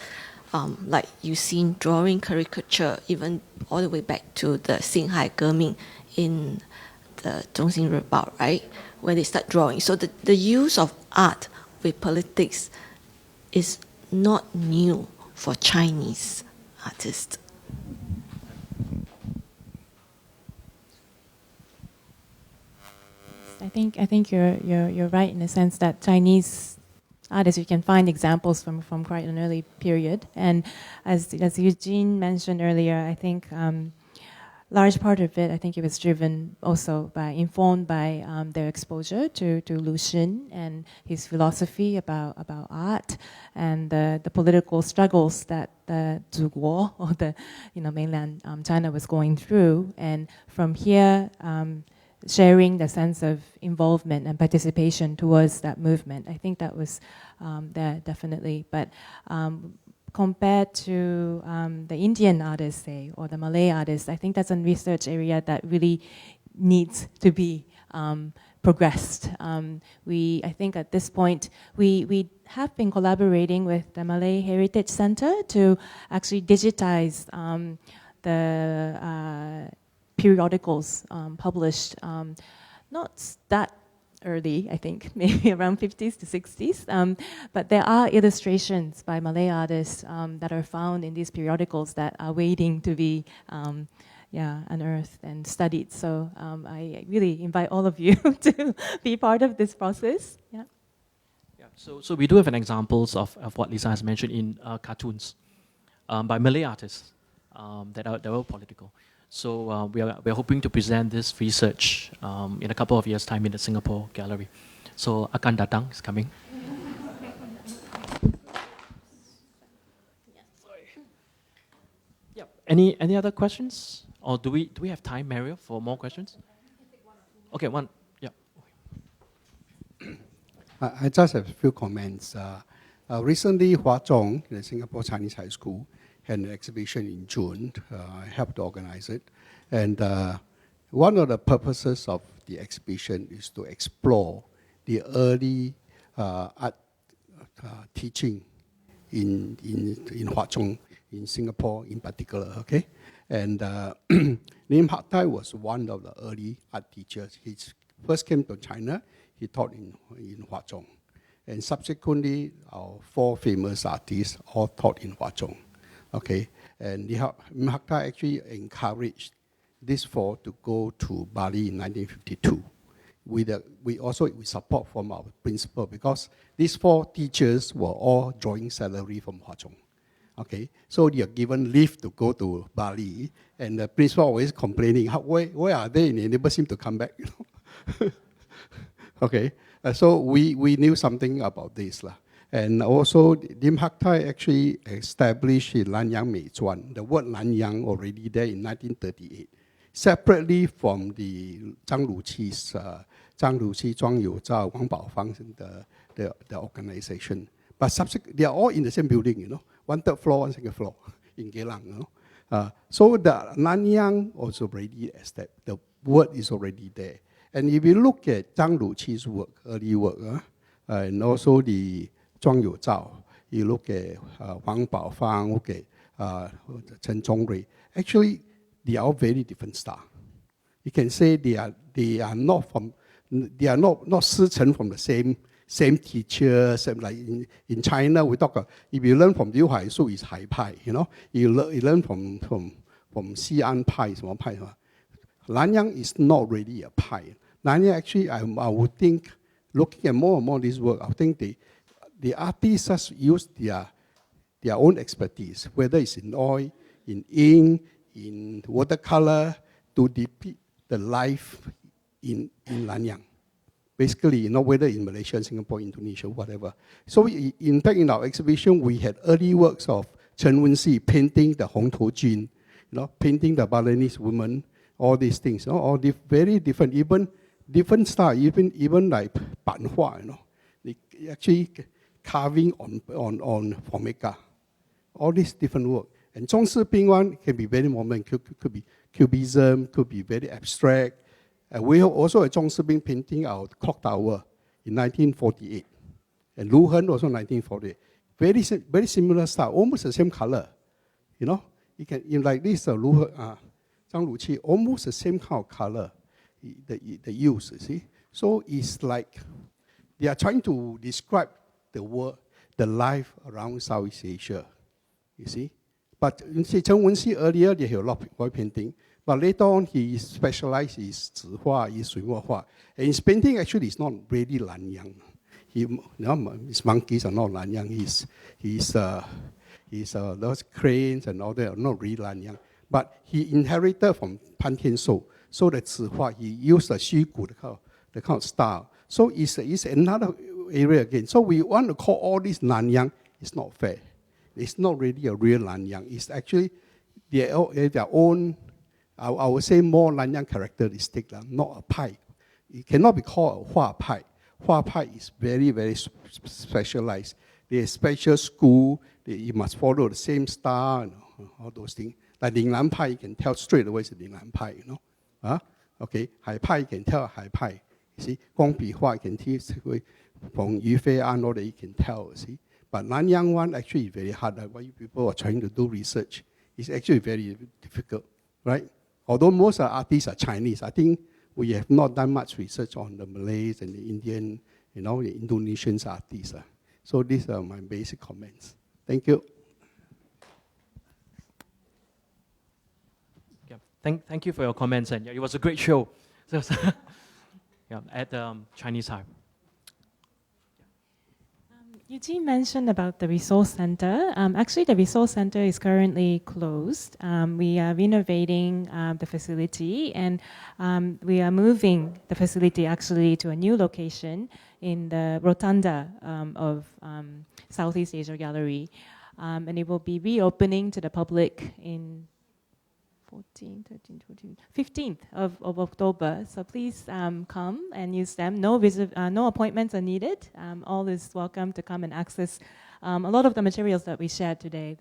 Like you seen drawing caricature, even all the way back to the Xinghai Geming in the Zhongxin Rebao, right? Where they start drawing. So the use of art with politics is not new for Chinese artists. I think you're right in the sense that Chinese artists, you can find examples from quite an early period. And as Eugene mentioned earlier, I think large part of it, I think it was driven also informed by their exposure to Lu Xun and his philosophy about art and the political struggles that the Zuguo, or the mainland China, was going through. And from here, sharing the sense of involvement and participation towards that movement. I think that was there definitely. But compared to the Indian artists, say, or the Malay artists, I think that's a research area that really needs to be progressed. I think at this point, we have been collaborating with the Malay Heritage Center to actually digitize the periodicals published not that early, I think, maybe around 50s to 60s. But there are illustrations by Malay artists that are found in these periodicals that are waiting to be unearthed and studied. So I really invite all of you to be part of this process. Yeah. Yeah. So we do have an examples of what Lisa has mentioned in cartoons by Malay artists that were political. So we are hoping to present this research in a couple of years' time in the Singapore Gallery. So Akan Datang is coming. Yeah. Any other questions? Or do we have time, Mario, for more questions? Okay, one. Yeah. I just have a few comments. Recently, Hua Zhong, the Singapore Chinese High School, had an exhibition in June. I helped organize it. And one of the purposes of the exhibition is to explore the early art teaching in Hwa Chong, in Singapore in particular, okay? And Lim Hak Tai was one of the early art teachers. He first came to China, he taught in Hwa Chong. And subsequently, our 4 famous artists all taught in Hwa Chong, okay? And Lim Hak Tai actually encouraged these 4 to go to Bali in 1952. With support from our principal, because these 4 teachers were all drawing salary from Hwa Chong. Okay, so they are given leave to go to Bali, and the principal always complaining, where are they? And they never seem to come back. You know? Okay, so we knew something about this. And also, Lim Hak Tai actually established Nanyang Meizuan, the word Nanyang already there in 1938. Separately from the Tchang Ju Chi, Zhuang Youzhao, Wang Baofang, the organization. But they are all in the same building, you know, 1/3 floor, 1 second floor in Geylang, you know. So the Nanyang also already established, the word is already there. And if you look at Zhang Ju Chi's work, early work, and also the Zhuang Youzhao, you look at Wang Baofang, look at Chen Zhongrui, actually, they are all very different style. You can say they are not from the same teacher. Same, like in China, we talk. If you learn from Liu Haisu, it's Hai Pai. You know, you learn from Xi'an Pai, small Pai. Nanyang is not really a Pai. Nanyang actually, I would think, looking at more and more this work, I think the artists just use their own expertise, whether it's in oil, in ink, in watercolor, to depict the life in Nanyang. Basically, you know, whether in Malaysia, Singapore, Indonesia, whatever. So in fact, in our exhibition, we had early works of Chen Wenxi painting the Hong Tou Jun, you know, painting the Balinese woman, all these things, you know, all the very different, even different style, even like Ban Hua, you know, they actually carving on Formica, all these different work. And Zhongsi Ping one can be very modern, could be cubism, could be very abstract. We have also a Zhongsi Ping painting our clock tower in 1948. And Lu Hen also 1948. Very similar style, almost the same color. You know, you can, like this, Zhang Ju Chi, almost the same kind of color they use, you see. So it's like they are trying to describe the world, the life around Southeast Asia, you see. But you see, Chen Wenxi earlier, they have a lot of oil painting. But later on, he specialized in Zihua, in Suihua Hua. And his painting actually is not really Nanyang. His monkeys are not Nanyang. Those cranes and all that are not really Nanyang. But he inherited from Pan Tian Shou. So that Zihua, he used the Xu the kind of style. So it's another area again. So we want to call all this Nanyang. It's not fair. It's not really a real Nanyang. It's actually their own, I would say, more Nanyang characteristic, not a Pai. It cannot be called a Hua Pai. Hua Pai is very, very specialized. There's special school. You must follow the same style and all those things. Like Ling Lan Pai, you can tell straight away it's Ling Lan Pai, you know. Okay, Hai Pai, you can tell Hai Pai. You see, Gong Bi Hua, you can tell from Yu Fei An, all that you can tell, you see. But Nanyang one actually is very hard. Like why people are trying to do research, it's actually very difficult, right? Although most of the artists are Chinese, I think we have not done much research on the Malays and the Indian, you know, the Indonesian artists. So these are my basic comments. Thank you. Yeah, thank you for your comments, and it was a great show. Yeah, at Chinese time. Eugene mentioned about the resource center. Actually, the resource center is currently closed. We are renovating the facility, and we are moving the facility actually to a new location in the rotunda of Southeast Asia Gallery. And it will be reopening to the public in 15th of October. So please come and use them. No appointments are needed. All is welcome to come and access. A lot of the materials that we shared today,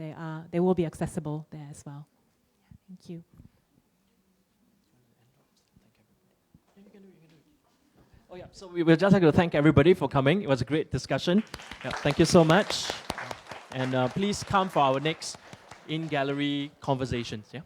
they will be accessible there as well. Thank you. Oh yeah, so we would just like to thank everybody for coming. It was a great discussion. Yeah, thank you so much. And please come for our next in-gallery conversations. Yeah.